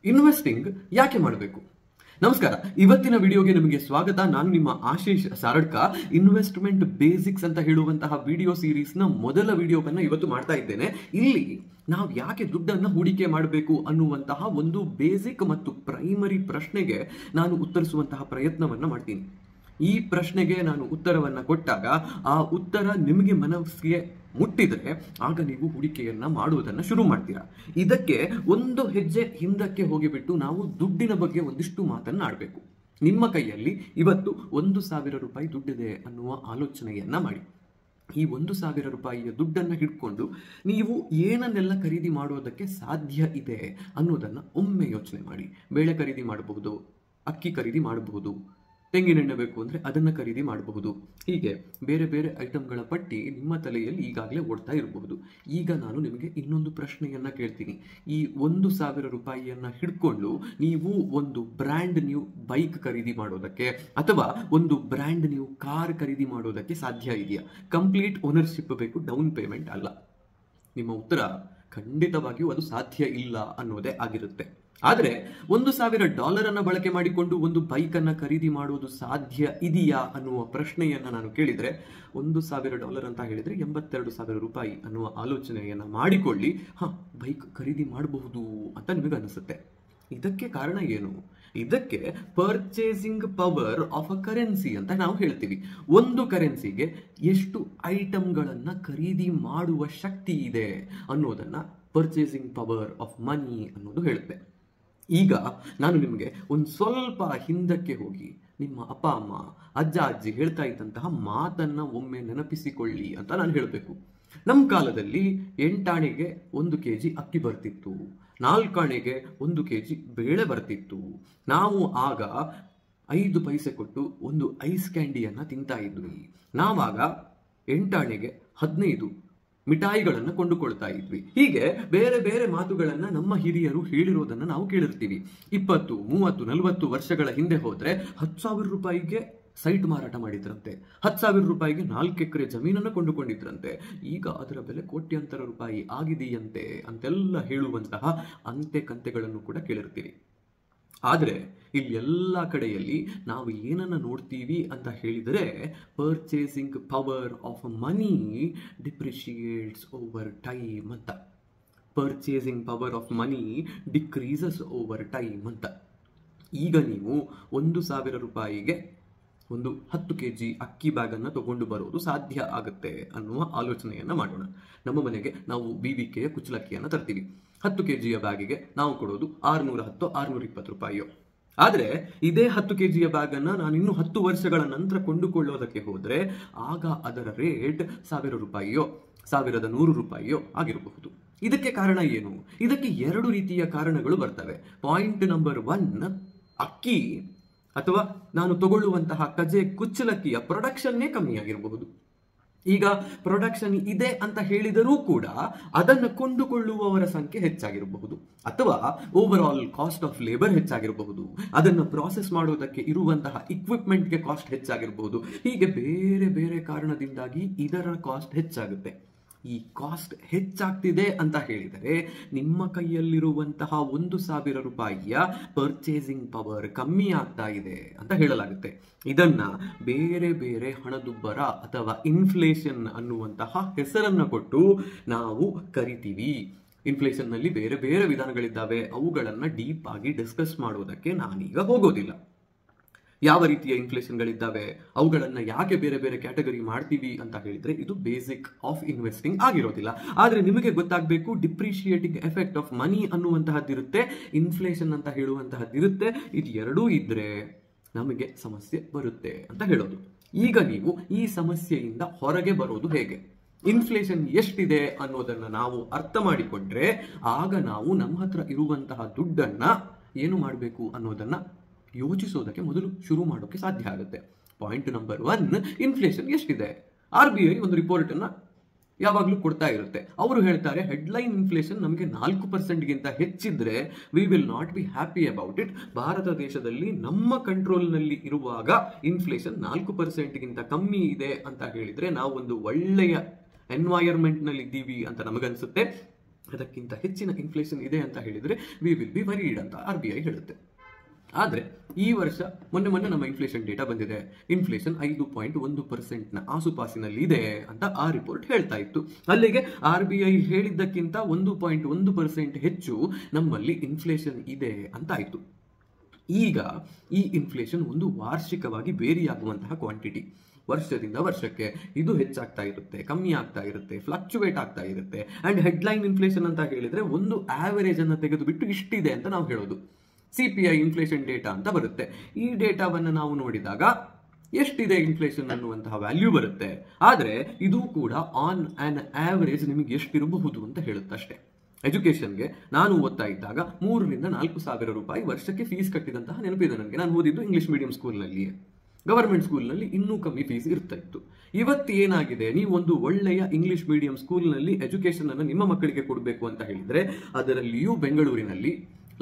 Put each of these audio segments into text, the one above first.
Investing ಯಾಕೆ ಮಾಡಬೇಕು? ನಮಸ್ಕಾರ. ಇವತ್ತಿನ ವಿಡಿಯೋಗೆ ನಿಮಗೆ ಸ್ವಾಗತ. ನಾನು ನಿಮ್ಮ ಆಶೀಶ್ ಸಾರಡ್ಕ. ಇನ್ವೆಸ್ಟ್ಮೆಂಟ್ ಬೇಸಿಕ್ಸ್ ಅಂತ ಹೇಳುವಂತಹ ವಿಡಿಯೋ ಸೀರೀಸ್ನ ಮೊದಲ ವಿಡಿಯೋವನ್ನ ಇವತ್ತು ಮಾಡ್ತಾ ಇದ್ದೇನೆ. ಇಲ್ಲಿ ನಾವು ಯಾಕೆ ದುಡ್ಡನ್ನು ಹೂಡಿಕೆ ಮಾಡಬೇಕು ಅನ್ನುವಂತಹ ಒಂದು ಬೇಸಿಕ್ ಮತ್ತು ಪ್ರೈಮರಿ ಪ್ರಶ್ನೆಗೆ ನಾನು ಉತ್ತರಿಸುವಂತಹ ಪ್ರಯತ್ನವನ್ನ ಮಾಡ್ತೀನಿ. ಈ ಪ್ರಶ್ನೆಗೆ ನಾನು ಉತ್ತರವನ್ನ ಕೊಟ್ಟಾಗ ಆ ಉತ್ತರ ನಿಮಗೆ ಮನಸ್ಸಿಗೆ ಮುಟ್ಟಿದ್ರೆ ಆಗ ನೀವು ಹೂಡಿಕೆಯನ್ನ ಮಾಡುವುದನ್ನು ಶುರು ಮಾಡ್ತೀರಾ. ಇದಕ್ಕೆ ಒಂದು ಹೆಜ್ಜೆ ಹಿಂದಕ್ಕೆ ಹೋಗಿಬಿಟ್ಟು ನಾವು ದುಡ್ಡಿನ ಬಗ್ಗೆ ಒಂದಿಷ್ಟು ಮಾತನ್ನ ಆಡಬೇಕು. ನಿಮ್ಮ ಕೈಯಲ್ಲಿ ಇವತ್ತು 1,000 ರೂಪಾಯಿ ದುಡ್ಡಿದೆ ಅನ್ನುವ ಆಲೋಚನೆಯನ್ನ ಮಾಡಿ. ಈ 1,000 ರೂಪಾಯಿಯ ದುಡ್ಡನ್ನು ಹಿಡ್ಕೊಂಡು ನೀವು ಏನನ್ನೆಲ್ಲ ಖರೀದಿ ಮಾಡೋದಕ್ಕೆ ಸಾಧ್ಯ ಇದೆ ಅನ್ನೋದನ್ನ ಒಮ್ಮೆ ಯೋಚನೆ ಮಾಡಿ. ಬೇಳೆ ಖರೀದಿ ಮಾಡಬಹುದು, ಅಕ್ಕಿ ಖರೀದಿ ಮಾಡಬಹುದು, ತೆಂಗಿನೆಣ್ಣೆ ಬೇಕು ಅಂದರೆ ಅದನ್ನು ಖರೀದಿ ಮಾಡಬಹುದು. ಹೀಗೆ ಬೇರೆ ಬೇರೆ ಐಟಮ್ಗಳ ಪಟ್ಟಿ ನಿಮ್ಮ ತಲೆಯಲ್ಲಿ ಈಗಾಗಲೇ ಓಡ್ತಾ ಇರಬಹುದು. ಈಗ ನಾನು ನಿಮಗೆ ಇನ್ನೊಂದು ಪ್ರಶ್ನೆಯನ್ನ ಕೇಳ್ತೀನಿ. ಈ 1,000 ರೂಪಾಯಿಯನ್ನ ಹಿಡ್ಕೊಂಡು ನೀವು ಒಂದು ಬ್ರ್ಯಾಂಡ್ ನ್ಯೂ ಬೈಕ್ ಖರೀದಿ ಮಾಡೋದಕ್ಕೆ ಅಥವಾ ಒಂದು ಬ್ರ್ಯಾಂಡ್ ನ್ಯೂ ಕಾರ್ ಖರೀದಿ ಮಾಡೋದಕ್ಕೆ ಸಾಧ್ಯ ಇದೆಯಾ? ಕಂಪ್ಲೀಟ್ ಓನರ್ಶಿಪ್ ಬೇಕು, ಡೌನ್ ಪೇಮೆಂಟ್ ಅಲ್ಲ. ನಿಮ್ಮ ಉತ್ತರ ಖಂಡಿತವಾಗಿಯೂ ಅದು ಸಾಧ್ಯ ಇಲ್ಲ ಅನ್ನೋದೇ ಆಗಿರುತ್ತೆ. ಆದರೆ $1,000 ಅನ್ನ ಬಳಕೆ ಮಾಡಿಕೊಂಡು ಒಂದು ಬೈಕ್ ಅನ್ನ ಖರೀದಿ ಮಾಡುವುದು ಸಾಧ್ಯ ಇದೆಯಾ ಅನ್ನುವ ಪ್ರಶ್ನೆಯನ್ನ ನಾನು ಕೇಳಿದ್ರೆ, $1,000 ಅಂತ ಹೇಳಿದ್ರೆ 82,000 ರೂಪಾಯಿ ಅನ್ನುವ ಆಲೋಚನೆಯನ್ನ ಮಾಡಿಕೊಳ್ಳಿ. ಬೈಕ್ ಖರೀದಿ ಮಾಡಬಹುದು ಅಂತ ನಿಮಗೆ ಅನಿಸುತ್ತೆ. ಇದಕ್ಕೆ ಕಾರಣ ಏನು? ಇದಕ್ಕೆ purchasing power of a currency ಅಂತ ನಾವು ಹೇಳ್ತೀವಿ. ಒಂದು ಕರೆನ್ಸಿಗೆ ಎಷ್ಟು ಐಟಮ್ಗಳನ್ನ ಖರೀದಿ ಮಾಡುವ ಶಕ್ತಿ ಇದೆ ಅನ್ನೋದನ್ನ ಪರ್ಚೇಸಿಂಗ್ ಪವರ್ ಆಫ್ ಮನಿ ಅನ್ನೋದು ಹೇಳುತ್ತೆ. ಈಗ ನಾನು ನಿಮಗೆ ಒಂದು ಸ್ವಲ್ಪ ಹಿಂದಕ್ಕೆ ಹೋಗಿ ನಿಮ್ಮ ಅಪ್ಪ ಅಮ್ಮ, ಅಜ್ಜ ಅಜ್ಜಿ ಹೇಳ್ತಾ ಇದ್ದಂತಹ ಮಾತನ್ನ ಒಮ್ಮೆ ನೆನಪಿಸಿಕೊಳ್ಳಿ ಅಂತ ನಾನು ಹೇಳಬೇಕು. ನಮ್ಮ ಕಾಲದಲ್ಲಿ 8 ಆಣೆಗೆ 1 kg ಅಕ್ಕಿ ಬರ್ತಿತ್ತು, 4 ಆಣೆಗೆ 1 kg ಬೇಳೆ ಬರ್ತಿತ್ತು. ನಾವು ಆಗ 5 ಪೈಸೆ ಕೊಟ್ಟು ಒಂದು ಐಸ್ ಕ್ಯಾಂಡಿಯನ್ನ ತಿಂತಾ ಇದ್ವಿ. ನಾವಾಗ 8 ಆಣೆಗೆ 15 ಮಿಠಾಯಿಗಳನ್ನು ಕೊಂಡುಕೊಳ್ತಾ ಇದ್ವಿ. ಹೀಗೆ ಬೇರೆ ಬೇರೆ ಮಾತುಗಳನ್ನ ನಮ್ಮ ಹಿರಿಯರು ಹೇಳಿರೋದನ್ನ ನಾವು ಕೇಳಿರ್ತೀವಿ. 20, 30, 40 ವರ್ಷಗಳ ಹಿಂದೆ ಹೋದ್ರೆ 10,000 ರೂಪಾಯಿಗೆ ಸೈಟ್ ಮಾರಾಟ ಮಾಡಿದ್ರಂತೆ, 10,000 ರೂಪಾಯಿಗೆ 4 ಎಕರೆ ಜಮೀನನ್ನು ಕೊಂಡುಕೊಂಡಿದ್ರಂತೆ. ಈಗ ಅದರ ಬೆಲೆ ಕೋಟ್ಯಾಂತರ ರೂಪಾಯಿ ಆಗಿದೆಯಂತೆ ಅಂತೆಲ್ಲ ಹೇಳುವಂತಹ ಅಂತೆ ಕಂತೆಗಳನ್ನು ಕೂಡ ಕೇಳಿರ್ತೀವಿ. ಆದರೆ ಇಲ್ಲಿ ಎಲ್ಲ ಕಡೆಯಲ್ಲಿ ನಾವು ಏನನ್ನ ನೋಡ್ತೀವಿ ಅಂತ ಹೇಳಿದರೆ, purchasing power of money depreciates over time ಅಂತ, purchasing power of money decreases over time ಅಂತ. ಈಗ ನೀವು 1,000 ರೂಪಾಯಿಗೆ ಒಂದು 10 kg ಅಕ್ಕಿ ಬ್ಯಾಗನ್ನು ತಗೊಂಡು ಬರೋದು ಸಾಧ್ಯ ಆಗುತ್ತೆ ಅನ್ನುವ ಆಲೋಚನೆಯನ್ನ ಮಾಡೋಣ. ನಮ್ಮ ಮನೆಗೆ ನಾವು BBKಯ ಕುಚ್ಚಲಕ್ಕಿಯನ್ನು ತರ್ತೀವಿ. 10 kgಯ ಬ್ಯಾಗಿಗೆ ನಾವು ಕೊಡೋದು 610, 620 ರೂಪಾಯಿಯೋ. ಆದರೆ ಇದೇ 10 kgಯ ಬ್ಯಾಗನ್ನು ನಾನು ಇನ್ನು 10 ವರ್ಷಗಳ ನಂತರ ಕೊಂಡುಕೊಳ್ಳೋದಕ್ಕೆ ಹೋದ್ರೆ ಆಗ ಅದರ ರೇಟ್ 1,000 ರೂಪಾಯಿಯೋ 1,100 ರೂಪಾಯಿಯೋ ಆಗಿರಬಹುದು. ಇದಕ್ಕೆ ಕಾರಣ ಏನು? ಇದಕ್ಕೆ 2 ರೀತಿಯ ಕಾರಣಗಳು ಬರ್ತವೆ. ಪಾಯಿಂಟ್ ನಂಬರ್ 1, ಅಕ್ಕಿ ಅಥವಾ ನಾನು ತಗೊಳ್ಳುವಂತಹ ಕಜೆ ಕುಚ್ಚಲಕ್ಕಿಯ ಪ್ರೊಡಕ್ಷನ್ನೇ ಕಮ್ಮಿ ಆಗಿರಬಹುದು. ಈಗ ಪ್ರೊಡಕ್ಷನ್ ಇದೆ ಅಂತ ಹೇಳಿದರೂ ಕೂಡ ಅದನ್ನು ಕೊಂಡುಕೊಳ್ಳುವವರ ಸಂಖ್ಯೆ ಹೆಚ್ಚಾಗಿರಬಹುದು, ಅಥವಾ overall cost of labour ಹೆಚ್ಚಾಗಿರಬಹುದು, ಅದನ್ನು ಪ್ರಾಸೆಸ್ ಮಾಡೋದಕ್ಕೆ ಇರುವಂತಹ ಇಕ್ವಿಪ್ಮೆಂಟ್ಗೆ ಕಾಸ್ಟ್ ಹೆಚ್ಚಾಗಿರಬಹುದು. ಹೀಗೆ ಬೇರೆ ಬೇರೆ ಕಾರಣದಿಂದಾಗಿ ಇದರ ಕಾಸ್ಟ್ ಹೆಚ್ಚಾಗುತ್ತೆ. ಈ ಕಾಸ್ಟ್ ಹೆಚ್ಚಾಗ್ತಿದೆ ಅಂತ ಹೇಳಿದರೆ ನಿಮ್ಮ ಕೈಯಲ್ಲಿರುವಂತಹ 1,000 ರೂಪಾಯಿಯ ಪರ್ಚೇಸಿಂಗ್ ಪವರ್ ಕಮ್ಮಿ ಆಗ್ತಾ ಇದೆ ಅಂತ ಹೇಳಲಾಗುತ್ತೆ. ಇದನ್ನ ಬೇರೆ ಬೇರೆ ಹಣದುಬ್ಬರ ಅಥವಾ ಇನ್ಫ್ಲೇಷನ್ ಅನ್ನುವಂತಹ ಹೆಸರನ್ನ ಕೊಟ್ಟು ನಾವು ಕರಿತೀವಿ. ಇನ್ಫ್ಲೇಷನ್ ನಲ್ಲಿ ಬೇರೆ ಬೇರೆ ವಿಧಾನಗಳಿದ್ದಾವೆ. ಅವುಗಳನ್ನ ಡೀಪ್ ಆಗಿ ಡಿಸ್ಕಸ್ ಮಾಡೋದಕ್ಕೆ ನಾನೀಗ ಹೋಗೋದಿಲ್ಲ. ಯಾವ ರೀತಿಯ ಇನ್ಫ್ಲೇಷನ್ಗಳಿದ್ದಾವೆ, ಅವುಗಳನ್ನ ಯಾಕೆ ಬೇರೆ ಬೇರೆ ಕ್ಯಾಟಗರಿ ಮಾಡ್ತೀವಿ ಅಂತ ಹೇಳಿದ್ರೆ ಇದು ಬೇಸಿಕ್ ಆಫ್ ಇನ್ವೆಸ್ಟಿಂಗ್ ಆಗಿರೋದಿಲ್ಲ. ಆದ್ರೆ ನಿಮಗೆ ಗೊತ್ತಾಗಬೇಕು, ಡಿಪ್ರಿಷಿಯೇಟಿಂಗ್ ಎಫೆಕ್ಟ್ ಆಫ್ ಮನಿ ಅನ್ನುವಂತಹದ್ದಿರುತ್ತೆ, ಇನ್ಫ್ಲೇಷನ್ ಅಂತ ಹೇಳುವಂತಹದ್ದಿರುತ್ತೆ. ಇದು ಎರಡೂ ಇದ್ರೆ ನಮಗೆ ಸಮಸ್ಯೆ ಬರುತ್ತೆ ಅಂತ ಹೇಳೋದು. ಈಗ ನೀವು ಈ ಸಮಸ್ಯೆಯಿಂದ ಹೊರಗೆ ಬರೋದು ಹೇಗೆ? ಇನ್ಫ್ಲೇಷನ್ ಎಷ್ಟಿದೆ ಅನ್ನೋದನ್ನ ನಾವು ಅರ್ಥ ಮಾಡಿಕೊಂಡ್ರೆ ಆಗ ನಾವು ನಮ್ಮ ಹತ್ರ ಇರುವಂತಹ ದುಡ್ಡನ್ನ ಏನು ಮಾಡಬೇಕು ಅನ್ನೋದನ್ನ ಯೋಚಿಸೋದಕ್ಕೆ ಮೊದಲು ಶುರು ಮಾಡೋಕೆ ಸಾಧ್ಯ ಆಗುತ್ತೆ. ಪಾಯಿಂಟ್ ನಂಬರ್ 1, ಇನ್ಫ್ಲೇಷನ್ ಎಷ್ಟಿದೆ? RBI ಒಂದು ರಿಪೋರ್ಟ್ ಅನ್ನ ಯಾವಾಗಲೂ ಕೊಡ್ತಾ ಇರುತ್ತೆ. ಅವರು ಹೇಳ್ತಾರೆ, ಹೆಡ್ಲೈನ್ ಇನ್ಫ್ಲೇಷನ್ ನಮಗೆ 4%ಗಿಂತ ಹೆಚ್ಚಿದ್ರೆ we will not be happy about it. Bharata ದೇಶದಲ್ಲಿ ನಮ್ಮ ಕಂಟ್ರೋಲ್ನಲ್ಲಿ ಇರುವಾಗ ಇನ್ಫ್ಲೇಷನ್ 4%ಗಿಂತ ಕಮ್ಮಿ ಇದೆ ಅಂತ ಹೇಳಿದ್ರೆ ನಾವು ಒಂದು ಒಳ್ಳೆಯ ಎನ್ವೈರನ್ಮೆಂಟ್ ನಲ್ಲಿ ಇದ್ದೀವಿ ಅಂತ ನಮಗನ್ಸುತ್ತೆ. ಅದಕ್ಕಿಂತ ಹೆಚ್ಚಿನ ಇನ್ಫ್ಲೇಷನ್ ಇದೆ ಅಂತ ಹೇಳಿದರೆ ವಿ ವಿಲ್ ಬಿ ವರೀಡ್ ಅಂತ RBI ಹೇಳುತ್ತೆ. ಆದರೆ ಈ ವರ್ಷ ಮೊನ್ನೆ ನಮ್ಮ ಇನ್ಫ್ಲೇಷನ್ ಡೇಟಾ ಬಂದಿದೆ. ಇನ್ಫ್ಲೇಷನ್ 5.1% ಆಸುಪಾಸಿನಲ್ಲಿ ಇದೆ ಅಂತ ಆ ರಿಪೋರ್ಟ್ ಹೇಳ್ತಾ ಇತ್ತು. ಅಲ್ಲಿಗೆ RBI ಹೇಳಿದ್ದಕ್ಕಿಂತ 1.1% ಹೆಚ್ಚು ನಮ್ಮಲ್ಲಿ ಇನ್ಫ್ಲೇಷನ್ ಇದೆ ಅಂತ ಆಯಿತು. ಈಗ ಈ ಇನ್ಫ್ಲೇಷನ್ ಒಂದು ವಾರ್ಷಿಕವಾಗಿ ಬೇರಿಯಾಗುವಂತಹ ಕ್ವಾಂಟಿಟಿ. ವರ್ಷದಿಂದ ವರ್ಷಕ್ಕೆ ಇದು ಹೆಚ್ಚಾಗ್ತಾ ಇರುತ್ತೆ, ಕಮ್ಮಿ ಆಗ್ತಾ ಇರುತ್ತೆ, ಫ್ಲಕ್ಚುವೇಟ್ ಆಗ್ತಾ ಇರುತ್ತೆ. ಅಂಡ್ ಹೆಡ್ಲೈನ್ ಇನ್ಫ್ಲೇಷನ್ ಅಂತ ಹೇಳಿದ್ರೆ ಒಂದು ಆವರೇಜ್ ಅನ್ನು ತೆಗೆದುಬಿಟ್ಟು ಇಷ್ಟಿದೆ ಅಂತ ನಾವು ಹೇಳೋದು. CPI ಇನ್ಫ್ಲೇಷನ್ ಡೇಟಾ ಅಂತ ಬರುತ್ತೆ. ಈ ಡೇಟಾವನ್ನು ನಾವು ನೋಡಿದಾಗ ಎಷ್ಟಿದೆ ಇನ್ಫ್ಲೇಷನ್ ಅನ್ನುವಂತಹ ವ್ಯಾಲ್ಯೂ ಬರುತ್ತೆ. ಆದರೆ ಇದು ಕೂಡ ಆನ್ ಆನ್ ಆವರೇಜ್ ನಿಮಗೆ ಎಷ್ಟಿರಬಹುದು ಅಂತ ಹೇಳುತ್ತಷ್ಟೇ. ಎಜುಕೇಷನ್ಗೆ ನಾನು ಓದ್ತಾ ಇದ್ದಾಗ 3,000 to 4,000 ರೂಪಾಯಿ ವರ್ಷಕ್ಕೆ ಫೀಸ್ ಕಟ್ಟಿದಂತಹ ನೆನಪಿದೆ ನನಗೆ. ನಾನು ಓದಿದ್ದು ಇಂಗ್ಲಿಷ್ ಮೀಡಿಯಂ ಸ್ಕೂಲ್ನಲ್ಲಿ. ಗವರ್ಮೆಂಟ್ ಸ್ಕೂಲ್ನಲ್ಲಿ ಇನ್ನೂ ಕಮ್ಮಿ ಫೀಸ್ ಇರ್ತಾ ಇತ್ತು. ಇವತ್ತು ಏನಾಗಿದೆ, ನೀವು ಒಂದು ಒಳ್ಳೆಯ ಇಂಗ್ಲಿಷ್ ಮೀಡಿಯಂ ಸ್ಕೂಲ್ನಲ್ಲಿ ಎಜುಕೇಷನ್ ಅನ್ನು ನಿಮ್ಮ ಮಕ್ಕಳಿಗೆ ಕೊಡಬೇಕು ಅಂತ ಹೇಳಿದ್ರೆ ಅದರಲ್ಲಿಯೂ ಬೆಂಗಳೂರಿನಲ್ಲಿ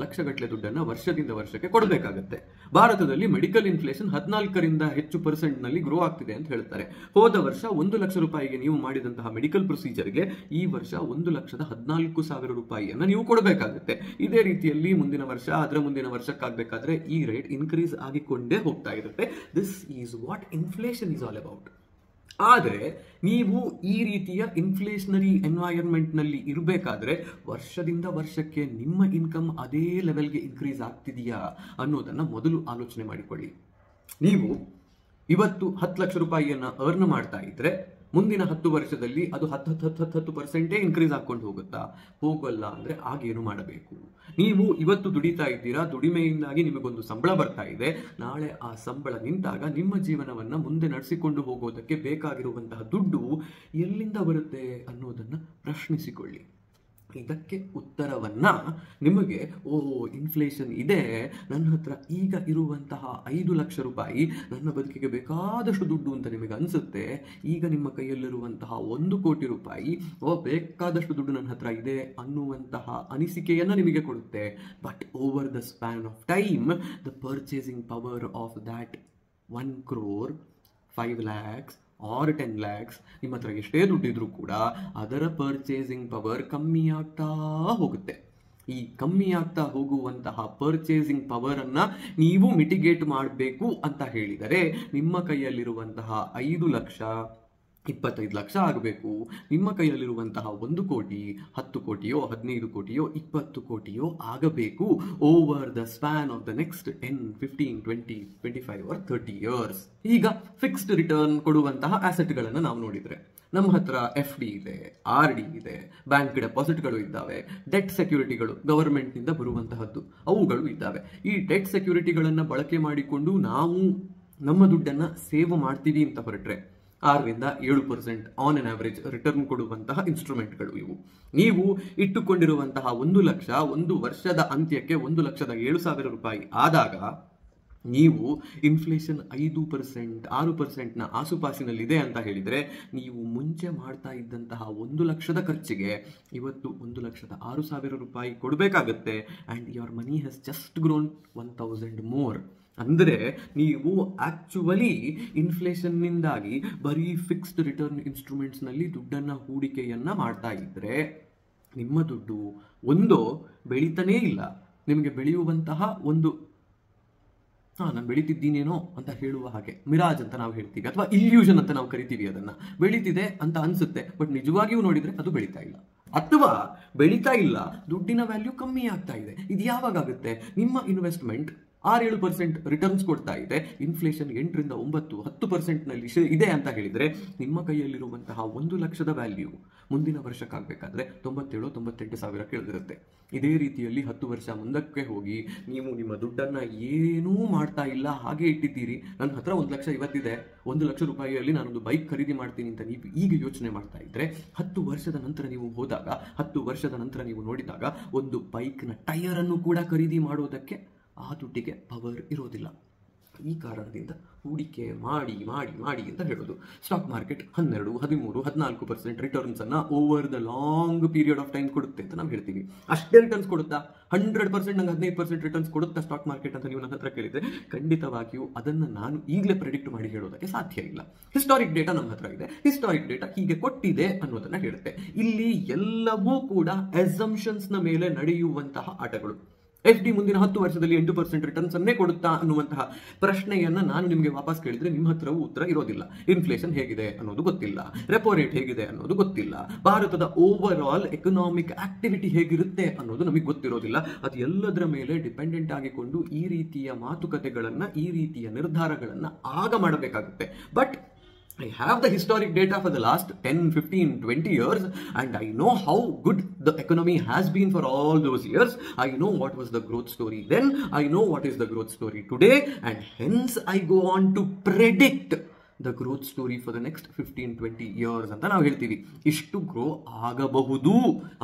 ಲಕ್ಷಗಟ್ಟಲೆ ದುಡ್ಡನ್ನು ವರ್ಷದಿಂದ ವರ್ಷಕ್ಕೆ ಕೊಡಬೇಕಾಗುತ್ತೆ. ಭಾರತದಲ್ಲಿ ಮೆಡಿಕಲ್ ಇನ್ಫ್ಲೇಷನ್ 14% ಹೆಚ್ಚು % ಗ್ರೋ ಆಗ್ತಿದೆ ಅಂತ ಹೇಳ್ತಾರೆ. ಹೋದ ವರ್ಷ 1 ಲಕ್ಷ ರೂಪಾಯಿಗೆ ನೀವು ಮಾಡಿದಂತಹ ಮೆಡಿಕಲ್ ಪ್ರೊಸೀಜರ್ಗೆ ಈ ವರ್ಷ 1,14,000 ರೂಪಾಯಿಯನ್ನು ನೀವು ಕೊಡಬೇಕಾಗುತ್ತೆ. ಇದೇ ರೀತಿಯಲ್ಲಿ ಮುಂದಿನ ವರ್ಷ, ಅದರ ಮುಂದಿನ ವರ್ಷಕ್ಕಾಗಬೇಕಾದ್ರೆ ಈ ರೇಟ್ ಇನ್ಕ್ರೀಸ್ ಆಗಿಕೊಂಡೇ ಹೋಗ್ತಾ ಇರುತ್ತೆ. This is what inflation is all about. ಆದರೆ ನೀವು ಈ ರೀತಿಯ ಇನ್ಫ್ಲೇಷನರಿ ಎನ್ವೈರನ್ಮೆಂಟ್ ನಲ್ಲಿ ಇರಬೇಕಾದ್ರೆ ವರ್ಷದಿಂದ ವರ್ಷಕ್ಕೆ ನಿಮ್ಮ ಇನ್ಕಮ್ ಅದೇ ಲೆವೆಲ್ಗೆ ಇನ್ಕ್ರೀಸ್ ಆಗ್ತಿದೆಯಾ ಅನ್ನೋದನ್ನ ಮೊದಲು ಆಲೋಚನೆ ಮಾಡಿಕೊಳ್ಳಿ. ನೀವು ಇವತ್ತು 10 ಲಕ್ಷ ರೂಪಾಯಿಯನ್ನ ಅರ್ನ್ ಮಾಡ್ತಾ ಇದ್ರೆ ಮುಂದಿನ 10 ವರ್ಷದಲ್ಲಿ ಅದು 10% ಇನ್ಕ್ರೀಸ್ ಹಾಕೊಂಡು ಹೋಗುತ್ತಾ? ಹೋಗಲ್ಲ. ಅಂದ್ರೆ ಆಗೇನು ಮಾಡಬೇಕು? ನೀವು ಇವತ್ತು ದುಡಿತಾ ಇದ್ದೀರಾ, ದುಡಿಮೆಯಿಂದಾಗಿ ನಿಮಗೊಂದು ಸಂಬಳ ಬರ್ತಾ ಇದೆ. ನಾಳೆ ಆ ಸಂಬಳ ನಿಂತಾಗ ನಿಮ್ಮ ಜೀವನವನ್ನ ಮುಂದೆ ನಡೆಸಿಕೊಂಡು ಹೋಗೋದಕ್ಕೆ ಬೇಕಾಗಿರುವಂತಹ ದುಡ್ಡು ಎಲ್ಲಿಂದ ಬರುತ್ತೆ ಅನ್ನೋದನ್ನ ಪ್ರಶ್ನಿಸಿಕೊಳ್ಳಿ. ಇದಕ್ಕೆ ಉತ್ತರವನ್ನ ನಿಮಗೆ ಇನ್ಫ್ಲೇಷನ್ ಇದೆ, ನನ್ನ ಹತ್ರ ಈಗ ಇರುವಂತಹ 5 ಲಕ್ಷ ರೂಪಾಯಿ ನನ್ನ ಬದುಕಿಗೆ ಬೇಕಾದಷ್ಟು ದುಡ್ಡು ಅಂತ ನಿಮಗೆ ಅನ್ಸುತ್ತೆ. ಈಗ ನಿಮ್ಮ ಕೈಯಲ್ಲಿರುವಂತಹ 1 ಕೋಟಿ ರೂಪಾಯಿ ಬೇಕಾದಷ್ಟು ದುಡ್ಡು ನನ್ನ ಹತ್ರ ಇದೆ ಅನ್ನುವಂತಹ ಅನಿಸಿಕೆಯನ್ನ ನಿಮಗೆ ಕೊಡುತ್ತೆ. But over the span of time the purchasing power of that 1 crore, 5 lakhs or 10 lakhs ನಿಮ್ಮ ಹತ್ರ ಎಷ್ಟೇ ದುಡ್ಡಿದ್ರು ಕೂಡ ಅದರ ಪರ್ಚೇಸಿಂಗ್ ಪವರ್ ಕಮ್ಮಿ ಆಗ್ತಾ ಹೋಗುತ್ತೆ. ಈ ಕಮ್ಮಿ ಆಗ್ತಾ ಹೋಗುವಂತಹ ಪರ್ಚೇಸಿಂಗ್ ಪವರ್ ಅನ್ನ ನೀವು ಮಿಟಿಗೇಟ್ ಮಾಡಬೇಕು ಅಂತ ಹೇಳಿದರೆ ನಿಮ್ಮ ಕೈಯಲ್ಲಿರುವಂತಹ 5 ಲಕ್ಷ 25 ಲಕ್ಷ ಆಗಬೇಕು. ನಿಮ್ಮ ಕೈಯಲ್ಲಿರುವಂತಹ 1 ಕೋಟಿ 10 ಕೋಟಿಯೋ 15 ಕೋಟಿಯೋ 20 ಕೋಟಿಯೋ ಆಗಬೇಕು over the span of the next 10, 15, 20, 25 or 30 years. ಈಗ ಫಿಕ್ಸ್ಡ್ ರಿಟರ್ನ್ ಕೊಡುವಂತಹ ಆಸೆಟ್ಗಳನ್ನು ನಾವು ನೋಡಿದ್ರೆ ನಮ್ಮ ಹತ್ರ FD ಇದೆ, RD ಇದೆ, ಬ್ಯಾಂಕ್ ಡೆಪಾಸಿಟ್ಗಳು ಇದ್ದಾವೆ, ಡೆಟ್ ಸೆಕ್ಯೂರಿಟಿಗಳು ಗವರ್ಮೆಂಟ್ ನಿಂದ ಬರುವಂತಹದ್ದು ಅವುಗಳು ಇದ್ದಾವೆ. ಈ ಡೆಟ್ ಸೆಕ್ಯೂರಿಟಿಗಳನ್ನ ಬಳಕೆ ಮಾಡಿಕೊಂಡು ನಾವು ನಮ್ಮ ದುಡ್ಡನ್ನ ಸೇವ್ ಮಾಡ್ತೀವಿ ಅಂತ ಹೊರಟ್ರೆ 6-7% ಆನ್ ಅನ್ ಆವರೇಜ್ ರಿಟರ್ನ್ ಕೊಡುವಂತಹ ಇನ್ಸ್ಟ್ರೂಮೆಂಟ್ಗಳು ಇವು. ನೀವು ಇಟ್ಟುಕೊಂಡಿರುವಂತಹ 1 ಲಕ್ಷ 1 ವರ್ಷದ ಅಂತ್ಯಕ್ಕೆ 1,07,000 ರೂಪಾಯಿ ಆದಾಗ ನೀವು ಇನ್ಫ್ಲೇಷನ್ 5%, 6% ಆಸುಪಾಸಿನಲ್ಲಿದೆ ಅಂತ ಹೇಳಿದರೆ ನೀವು ಮುಂಚೆ ಮಾಡ್ತಾ ಇದ್ದಂತಹ 1 ಲಕ್ಷದ ಖರ್ಚಿಗೆ ಇವತ್ತು 1,06,000 ರೂಪಾಯಿ ಕೊಡಬೇಕಾಗುತ್ತೆ. And your money has just grown 1,000 more. ಅಂದರೆ ನೀವು ಆಕ್ಚುವಲಿ ಇನ್ಫ್ಲೇಷನ್ನಿಂದಾಗಿ ಬರೀ ಫಿಕ್ಸ್ಡ್ ರಿಟರ್ನ್ ಇನ್ಸ್ಟ್ರೂಮೆಂಟ್ಸ್ನಲ್ಲಿ ದುಡ್ಡನ್ನು ಹೂಡಿಕೆಯನ್ನ ಮಾಡ್ತಾ ಇದ್ರೆ ನಿಮ್ಮ ದುಡ್ಡು ಒಂದೋ ಬೆಳೀತಾನೇ ಇಲ್ಲ, ನಿಮಗೆ ಬೆಳೆಯುವಂತಹ ಒಂದು ನಾನು ಬೆಳೀತಿದ್ದೀನೇನೋ ಅಂತ ಹೇಳುವ ಹಾಗೆ ಮಿರಾಜ್ ಅಂತ ನಾವು ಹೇಳ್ತೀವಿ, ಅಥವಾ ಇಲ್ಯೂಷನ್ ಅಂತ ನಾವು ಕರಿತೀವಿ. ಅದನ್ನ ಬೆಳೀತಿದೆ ಅಂತ ಅನ್ಸುತ್ತೆ, ಬಟ್ ನಿಜವಾಗಿಯೂ ನೋಡಿದ್ರೆ ಅದು ಬೆಳೀತಾ ಇಲ್ಲ. ಅಥವಾ ಬೆಳೀತಾ ಇಲ್ಲ, ದುಡ್ಡಿನ ವ್ಯಾಲ್ಯೂ ಕಮ್ಮಿ ಆಗ್ತಾ ಇದೆ. ಇದು ಯಾವಾಗುತ್ತೆ? ನಿಮ್ಮ ಇನ್ವೆಸ್ಟ್ಮೆಂಟ್ 6-7% ರಿಟರ್ನ್ಸ್ ಕೊಡ್ತಾ ಇದೆ, ಇನ್ಫ್ಲೇಷನ್ 8-9, 10% ನಲ್ಲಿ ಇದೆ ಅಂತ ಹೇಳಿದ್ರೆ ನಿಮ್ಮ ಕೈಯಲ್ಲಿರುವಂತಹ 1 ಲಕ್ಷದ ವ್ಯಾಲ್ಯೂ ಮುಂದಿನ ವರ್ಷಕ್ಕಾಗಬೇಕಾದ್ರೆ 97-98 ಕೇಳಿದಿರುತ್ತೆ. ಇದೇ ರೀತಿಯಲ್ಲಿ 10 ವರ್ಷ ಮುಂದಕ್ಕೆ ಹೋಗಿ ನೀವು ನಿಮ್ಮ ದುಡ್ಡನ್ನ ಏನೂ ಮಾಡ್ತಾ ಇಲ್ಲ, ಹಾಗೆ ಇಟ್ಟಿದ್ದೀರಿ. ನನ್ನ ಹತ್ರ 1 ಲಕ್ಷ ಇವತ್ತಿದೆ, 1 ಲಕ್ಷ ರೂಪಾಯಿಯಲ್ಲಿ ನಾನೊಂದು ಬೈಕ್ ಖರೀದಿ ಮಾಡ್ತೀನಿ ಅಂತ ನೀವು ಈಗ ಯೋಚನೆ ಮಾಡ್ತಾ ಇದ್ರೆ 10 ವರ್ಷದ ನಂತರ ನೀವು ಹೋದಾಗ, 10 ವರ್ಷದ ನಂತರ ನೀವು ನೋಡಿದಾಗ ಒಂದು ಬೈಕ್ನ ಟೈರ್ ಅನ್ನು ಕೂಡ ಖರೀದಿ ಮಾಡೋದಕ್ಕೆ ಆ ದುಡ್ಡಿಗೆ ಪವರ್ ಇರೋದಿಲ್ಲ. ಈ ಕಾರಣದಿಂದ ಹೂಡಿಕೆ ಮಾಡಿ ಮಾಡಿ ಮಾಡಿ ಅಂತ ಹೇಳೋದು. ಸ್ಟಾಕ್ ಮಾರ್ಕೆಟ್ 12, 13, 14% ರಿಟರ್ನ್ಸ್ ಅನ್ನ over the long period of time ಕೊಡುತ್ತೆ ಅಂತ ನಾವು ಹೇಳ್ತೀವಿ. ಅಷ್ಟೇ ರಿಟರ್ನ್ಸ್ ಕೊಡುತ್ತಾ? 100% ನಂಗೆ 15% ರಿಟರ್ನ್ಸ್ ಕೊಡುತ್ತಾ ಸ್ಟಾಕ್ ಮಾರ್ಕೆಟ್ ಅಂತ ನೀವು ನನ್ನ ಹತ್ರ ಕೇಳಿದ್ರೆ ಖಂಡಿತವಾಗಿಯೂ ಅದನ್ನು ನಾನು ಈಗಲೇ ಪ್ರೆಡಿಕ್ಟ್ ಮಾಡಿ ಹೇಳೋದಕ್ಕೆ ಸಾಧ್ಯ ಇಲ್ಲ. ಹಿಸ್ಟಾರಿಕ್ ಡೇಟಾ ನಮ್ಮ ಹತ್ರ ಇದೆ, ಹಿಸ್ಟಾರಿಕ್ ಡೇಟಾ ಹೀಗೆ ಕೊಟ್ಟಿದೆ ಅನ್ನೋದನ್ನ ಹೇಳುತ್ತೆ. ಇಲ್ಲಿ ಎಲ್ಲವೂ ಕೂಡ ಅಸಂಪ್ಷನ್ಸ್ ನ ಮೇಲೆ ನಡೆಯುವಂತಹ ಆಟಗಳು. FD ಮುಂದಿನ 10 ವರ್ಷದಲ್ಲಿ 8% ರಿಟರ್ನ್ಸ್ ಅನ್ನೇ ಕೊಡುತ್ತಾ ಅನ್ನುವಂತಹ ಪ್ರಶ್ನೆಯನ್ನ ನಾನು ನಿಮಗೆ ವಾಪಸ್ ಕೇಳಿದ್ರೆ ನಿಮ್ಮ ಹತ್ರವೂ ಉತ್ತರ ಇರೋದಿಲ್ಲ. ಇನ್ಫ್ಲೇಷನ್ ಹೇಗಿದೆ ಅನ್ನೋದು ಗೊತ್ತಿಲ್ಲ, ರೆಪೋ ರೇಟ್ ಹೇಗಿದೆ ಅನ್ನೋದು ಗೊತ್ತಿಲ್ಲ, ಭಾರತದ ಓವರ್ ಆಲ್ ಎಕನಾಮಿಕ್ ಆಕ್ಟಿವಿಟಿ ಹೇಗಿರುತ್ತೆ ಅನ್ನೋದು ನಮಗೆ ಗೊತ್ತಿರೋದಿಲ್ಲ. ಅದು ಎಲ್ಲದರ ಮೇಲೆ ಡಿಪೆಂಡೆಂಟ್ ಆಗಿಕೊಂಡು ಈ ರೀತಿಯ ಮಾತುಕತೆಗಳನ್ನ, ಈ ರೀತಿಯ ನಿರ್ಧಾರಗಳನ್ನ ಆಗ ಮಾಡಬೇಕಾಗುತ್ತೆ. But I have the historic data for the last 10, 15, 20 years and I know how good the economy has been for all those years. I know what was the growth story then, I know what is the growth story today, and hence I go on to predict the growth story for the next 15-20 years ಅಂತ ನಾವು ಹೇಳ್ತೀವಿ. ಇಷ್ಟು grow ಆಗಬಹುದು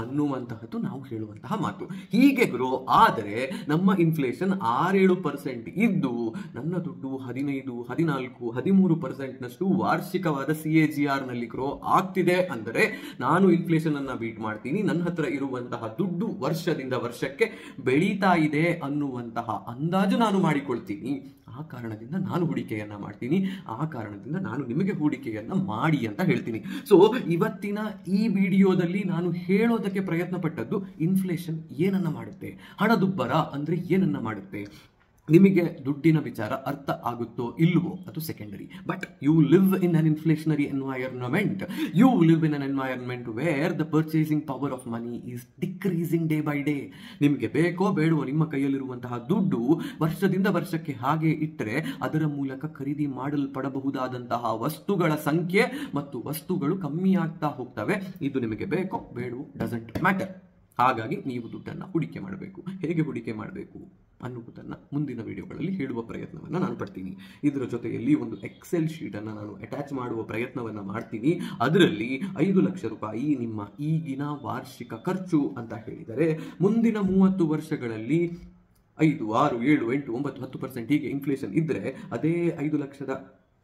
ಅನ್ನುವಂತಹದ್ದು ನಾವು ಹೇಳುವಂತಹ ಮಾತು. ಹೀಗೆ grow ಆದರೆ ನಮ್ಮ ಇನ್ಫ್ಲೇಷನ್ 6-7% ಇದ್ದು ನನ್ನ ದುಡ್ಡು 15, 14, 13% ವಾರ್ಷಿಕವಾದ CAGR ನಲ್ಲಿ ಗ್ರೋ ಆಗ್ತಿದೆ ಅಂದರೆ ನಾನು ಇನ್ಫ್ಲೇಷನ್ ಅನ್ನ ಬೀಟ್ ಮಾಡ್ತೀನಿ, ನನ್ನ ಹತ್ರ ಇರುವಂತಹ ದುಡ್ಡು ವರ್ಷದಿಂದ ವರ್ಷಕ್ಕೆ ಬೆಳೀತಾ ಇದೆ ಅನ್ನುವಂತಹ ಅಂದಾಜು ನಾನು ಮಾಡಿಕೊಳ್ತೀನಿ. ಆ ಕಾರಣದಿಂದ ನಾನು ಹೂಡಿಕೆಯನ್ನ ಮಾಡ್ತೀನಿ, ಆ ಕಾರಣದಿಂದ ನಾನು ನಿಮಗೆ ಹೂಡಿಕೆಯನ್ನ ಮಾಡಿ ಅಂತ ಹೇಳ್ತೀನಿ. ಸೊ ಇವತ್ತಿನ ಈ ವಿಡಿಯೋದಲ್ಲಿ ನಾನು ಹೇಳೋದಕ್ಕೆ ಪ್ರಯತ್ನ ಪಟ್ಟದ್ದು ಇನ್ಫ್ಲೇಷನ್ ಏನನ್ನ ಮಾಡುತ್ತೆ, ಹಣದುಬ್ಬರ ಅಂದ್ರೆ ಏನನ್ನ ಮಾಡುತ್ತೆ. ನಿಮಗೆ ದುಡ್ಡಿನ ವಿಚಾರ ಅರ್ಥ ಆಗುತ್ತೋ ಇಲ್ವೋ ಅದು secondary. But you live in an inflationary environment. You live in an environment where the purchasing power of money is decreasing day by day. ನಿಮಗೆ ಬೇಕೋ ಬೇಡವೋ ನಿಮ್ಮ ಕೈಯಲ್ಲಿರುವಂತಹ ದುಡ್ಡು ವರ್ಷದಿಂದ ವರ್ಷಕ್ಕೆ ಹಾಗೆ ಇಟ್ಟರೆ ಅದರ ಮೂಲಕ ಖರೀದಿ ಮಾಡಲ್ಪಡಬಹುದಾದಂತಹ ವಸ್ತುಗಳ ಸಂಖ್ಯೆ ಮತ್ತು ವಸ್ತುಗಳು ಕಮ್ಮಿ ಆಗ್ತಾ ಹೋಗ್ತವೆ. ಇದು ನಿಮಗೆ ಬೇಕೋ ಬೇಡವೋ ಡಸಂಟ್ ಮ್ಯಾಟರ್. ಹಾಗಾಗಿ ನೀವು ದುಡ್ಡನ್ನು ಹೂಡಿಕೆ ಮಾಡಬೇಕು. ಹೇಗೆ ಹೂಡಿಕೆ ಮಾಡಬೇಕು ಅನ್ನುವುದನ್ನು ಮುಂದಿನ ವಿಡಿಯೋಗಳಲ್ಲಿ ಹೇಳುವ ಪ್ರಯತ್ನವನ್ನು ನಾನು ಪಡ್ತೀನಿ. ಇದರ ಜೊತೆಯಲ್ಲಿ ಒಂದು ಎಕ್ಸೆಲ್ ಶೀಟ್ ಅನ್ನು ನಾನು ಅಟ್ಯಾಚ್ ಮಾಡುವ ಪ್ರಯತ್ನವನ್ನು ಮಾಡ್ತೀನಿ. ಅದರಲ್ಲಿ 5 ಲಕ್ಷ ರೂಪಾಯಿ ನಿಮ್ಮ ಈಗಿನ ವಾರ್ಷಿಕ ಖರ್ಚು ಅಂತ ಹೇಳಿದರೆ ಮುಂದಿನ 30 ವರ್ಷಗಳಲ್ಲಿ 5, 6, 7, 8, 9, 10% ಹೀಗೆ ಇನ್ಫ್ಲೇಷನ್ ಇದ್ರೆ ಅದೇ 5 ಲಕ್ಷದ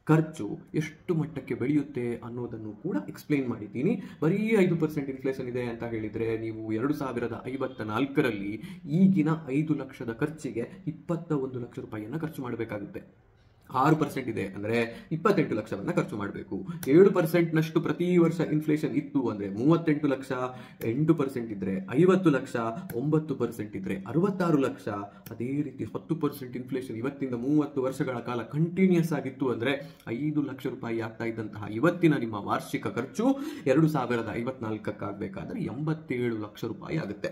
ಖರ್ಚು ಎಷ್ಟು ಮಟ್ಟಕ್ಕೆ ಬೆಳೆಯುತ್ತೆ ಅನ್ನೋದನ್ನು ಕೂಡ ಎಕ್ಸ್ಪ್ಲೇನ್ ಮಾಡಿದ್ದೀನಿ. ಬರೀ 5% ಇನ್ಫ್ಲೇಷನ್ ಇದೆ ಅಂತ ಹೇಳಿದರೆ ನೀವು 2054ರಲ್ಲಿ ಈಗಿನ 5 ಲಕ್ಷದ ಖರ್ಚಿಗೆ 21 ಲಕ್ಷ ರೂಪಾಯಿಯನ್ನು ಖರ್ಚು ಮಾಡಬೇಕಾಗುತ್ತೆ. 6% ಇದೆ ಅಂದರೆ 28 ಲಕ್ಷವನ್ನ ಖರ್ಚು ಮಾಡಬೇಕು. 7%ನಷ್ಟು ಪ್ರತಿ ವರ್ಷ ಇನ್ಫ್ಲೇಷನ್ ಇತ್ತು ಅಂದರೆ 38 ಲಕ್ಷ, 8% ಇದ್ರೆ 50 ಲಕ್ಷ, 9% ಇದ್ರೆ 66 ಲಕ್ಷ. ಅದೇ ರೀತಿ 10% ಇನ್ಫ್ಲೇಷನ್ ಇವತ್ತಿಂದ 30 ವರ್ಷಗಳ ಕಾಲ ಕಂಟಿನ್ಯೂಸ್ ಆಗಿತ್ತು ಅಂದರೆ 5 ಲಕ್ಷ ರೂಪಾಯಿ ಆಗ್ತಾ ಇದ್ದಂತಹ ಇವತ್ತಿನ ನಿಮ್ಮ ವಾರ್ಷಿಕ ಖರ್ಚು 2054 87 ಲಕ್ಷ ರೂಪಾಯಿ ಆಗುತ್ತೆ.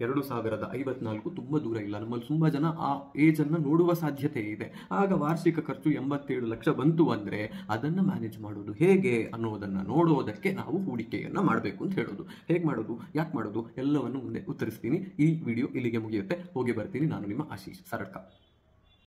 2054 ತುಂಬಾ ದೂರ ಇಲ್ಲ, ನಮ್ಮಲ್ಲಿ ತುಂಬಾ ಜನ ಆ ಏಜ್ ಅನ್ನ ನೋಡುವ ಸಾಧ್ಯತೆ ಇದೆ. ಆಗ ವಾರ್ಷಿಕ ಖರ್ಚು 87 ಲಕ್ಷ ಬಂತು ಅಂದ್ರೆ ಅದನ್ನ ಮ್ಯಾನೇಜ್ ಮಾಡೋದು ಹೇಗೆ ಅನ್ನೋದನ್ನ ನೋಡೋದಕ್ಕೆ ನಾವು ಹೂಡಿಕೆಯನ್ನ ಮಾಡಬೇಕು ಅಂತ ಹೇಳೋದು. ಹೇಗೆ ಮಾಡೋದು, ಯಾಕೆ ಮಾಡೋದು ಎಲ್ಲವನ್ನು ಮುಂದೆ ಉತ್ತರಿಸ್ತೀನಿ. ಈ ವಿಡಿಯೋ ಇಲ್ಲಿಗೆ ಮುಗಿಯುತ್ತೆ. ಹೋಗಿ ಬರ್ತೀನಿ. ನಾನು ನಿಮ್ಮ ಆಶೀಶ್ ಸಾರಡ್ಕ.